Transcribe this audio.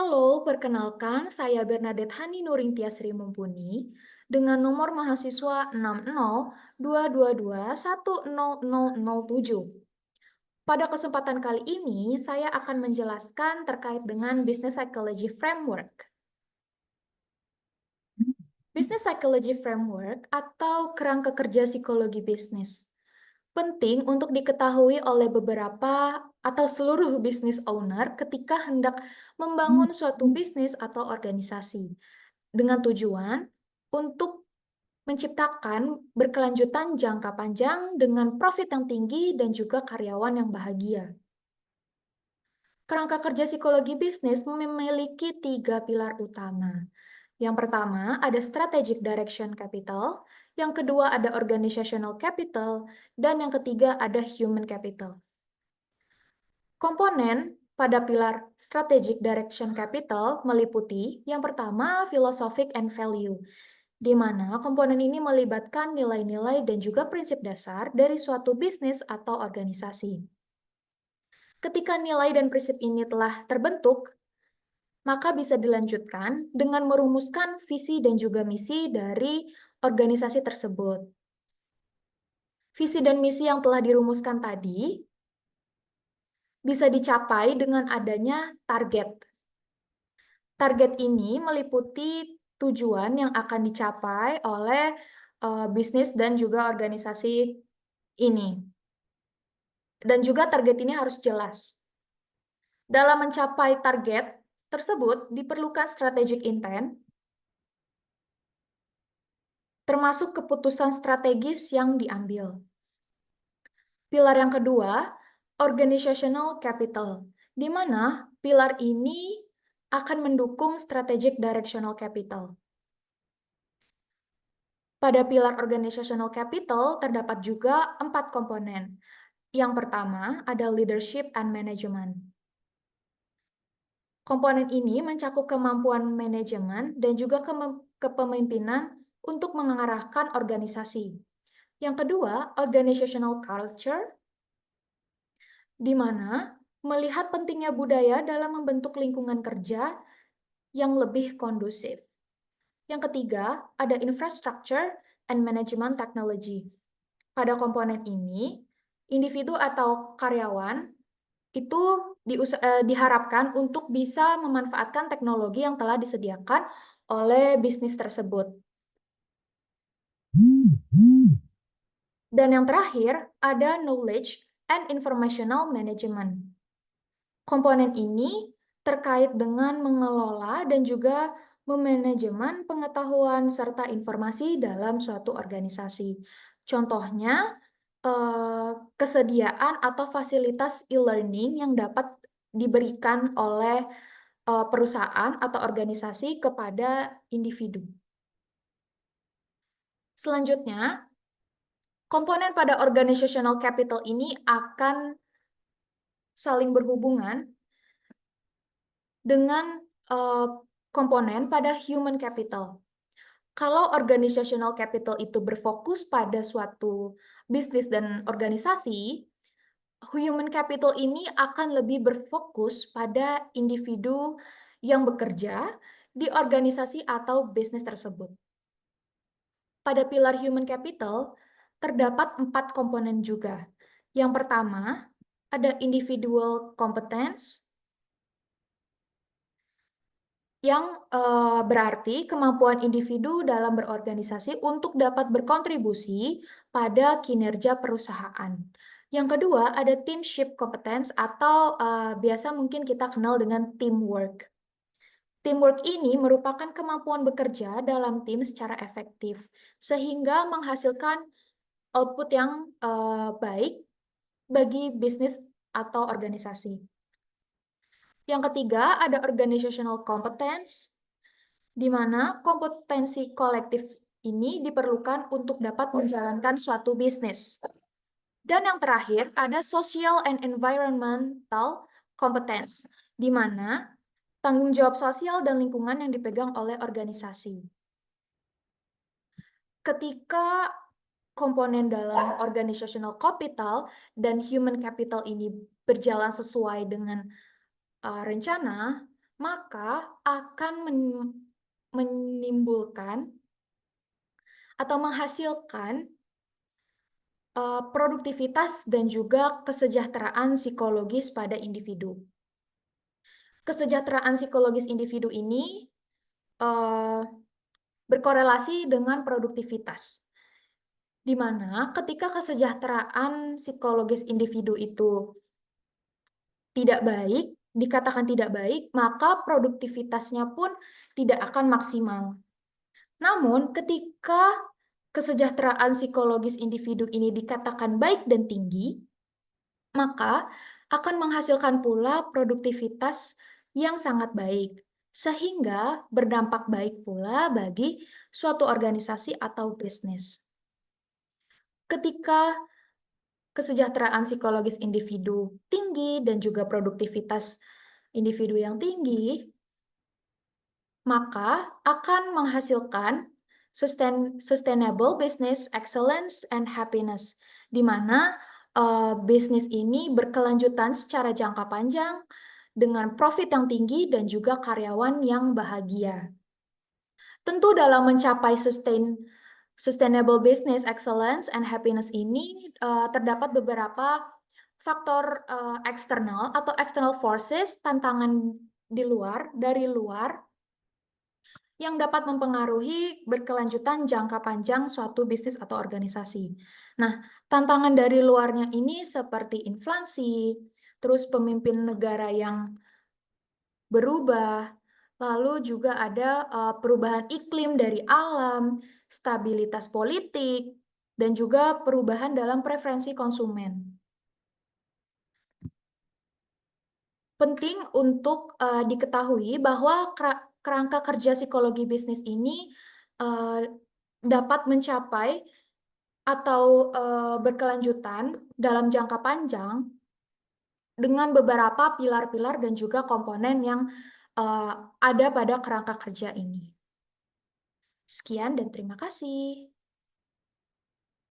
Halo, perkenalkan saya Bernadette Hani Nuringtia Sri Mumpuni dengan nomor mahasiswa 602222100007. Pada kesempatan kali ini, saya akan menjelaskan terkait dengan Business Psychology Framework. Business Psychology Framework atau kerangka kerja psikologi bisnis penting untuk diketahui oleh beberapa atau seluruh business owner ketika hendak membangun suatu bisnis atau organisasi dengan tujuan untuk menciptakan berkelanjutan jangka panjang dengan profit yang tinggi dan juga karyawan yang bahagia. Kerangka kerja psikologi bisnis memiliki 3 pilar utama. Yang pertama ada strategic direction capital, yang kedua ada organizational capital, dan yang ketiga ada human capital. Komponen pada pilar strategic direction capital meliputi yang pertama philosophic and value, di mana komponen ini melibatkan nilai-nilai dan juga prinsip dasar dari suatu bisnis atau organisasi. Ketika nilai dan prinsip ini telah terbentuk, maka bisa dilanjutkan dengan merumuskan visi dan juga misi dari organisasi tersebut. Visi dan misi yang telah dirumuskan tadi bisa dicapai dengan adanya target. Target ini meliputi tujuan yang akan dicapai oleh bisnis dan juga organisasi ini. Dan juga target ini harus jelas. Dalam mencapai target tersebut diperlukan strategic intent, termasuk keputusan strategis yang diambil. Pilar yang kedua, organizational capital, di mana pilar ini akan mendukung strategic directional capital. Pada pilar organizational capital terdapat juga 4 komponen. Yang pertama ada leadership and management. Komponen ini mencakup kemampuan manajemen dan juga kepemimpinan untuk mengarahkan organisasi. Yang kedua, organizational culture, di mana melihat pentingnya budaya dalam membentuk lingkungan kerja yang lebih kondusif. Yang ketiga, ada infrastructure and management technology. Pada komponen ini, individu atau karyawan itu diharapkan untuk bisa memanfaatkan teknologi yang telah disediakan oleh bisnis tersebut. Dan yang terakhir, ada knowledge and informational management. Komponen ini terkait dengan mengelola dan juga memanajemen pengetahuan serta informasi dalam suatu organisasi. Contohnya, kesediaan atau fasilitas e-learning yang dapat diberikan oleh perusahaan atau organisasi kepada individu. Selanjutnya, komponen pada organizational capital ini akan saling berhubungan dengan komponen pada human capital. Kalau organizational capital itu berfokus pada suatu bisnis dan organisasi, human capital ini akan lebih berfokus pada individu yang bekerja di organisasi atau bisnis tersebut. Pada pilar human capital, terdapat 4 komponen juga. Yang pertama, ada individual competence, yang berarti kemampuan individu dalam berorganisasi untuk dapat berkontribusi pada kinerja perusahaan. Yang kedua, ada teamship competence atau biasa mungkin kita kenal dengan teamwork. Teamwork ini merupakan kemampuan bekerja dalam tim secara efektif, sehingga menghasilkan output yang baik bagi bisnis atau organisasi. Yang ketiga, ada organizational competence, di mana kompetensi kolektif ini diperlukan untuk dapat menjalankan suatu bisnis. Dan yang terakhir, ada social and environmental competence, di mana tanggung jawab sosial dan lingkungan yang dipegang oleh organisasi. Ketika komponen dalam organizational capital dan human capital ini berjalan sesuai dengan rencana, maka akan menimbulkan atau menghasilkan produktivitas dan juga kesejahteraan psikologis pada individu. Kesejahteraan psikologis individu ini eh, berkorelasi dengan produktivitas, di mana ketika kesejahteraan psikologis individu itu tidak baik, dikatakan tidak baik, maka produktivitasnya pun tidak akan maksimal. Namun, ketika kesejahteraan psikologis individu ini dikatakan baik dan tinggi, maka akan menghasilkan pula produktivitas yang sangat baik, sehingga berdampak baik pula bagi suatu organisasi atau bisnis. Ketika kesejahteraan psikologis individu tinggi dan juga produktivitas individu yang tinggi, maka akan menghasilkan sustainable business excellence and happiness, di mana bisnis ini berkelanjutan secara jangka panjang dengan profit yang tinggi dan juga karyawan yang bahagia. Tentu dalam mencapai sustainable business excellence and happiness ini terdapat beberapa faktor eksternal atau external forces, tantangan dari luar yang dapat mempengaruhi berkelanjutan jangka panjang suatu bisnis atau organisasi. Nah, tantangan dari luarnya ini seperti inflasi, terus pemimpin negara yang berubah, lalu juga ada perubahan iklim dari alam, stabilitas politik, dan juga perubahan dalam preferensi konsumen. Penting untuk diketahui bahwa kerangka kerja psikologi bisnis ini dapat mencapai atau berkelanjutan dalam jangka panjang dengan beberapa pilar-pilar dan juga komponen yang ada pada kerangka kerja ini. Sekian dan terima kasih.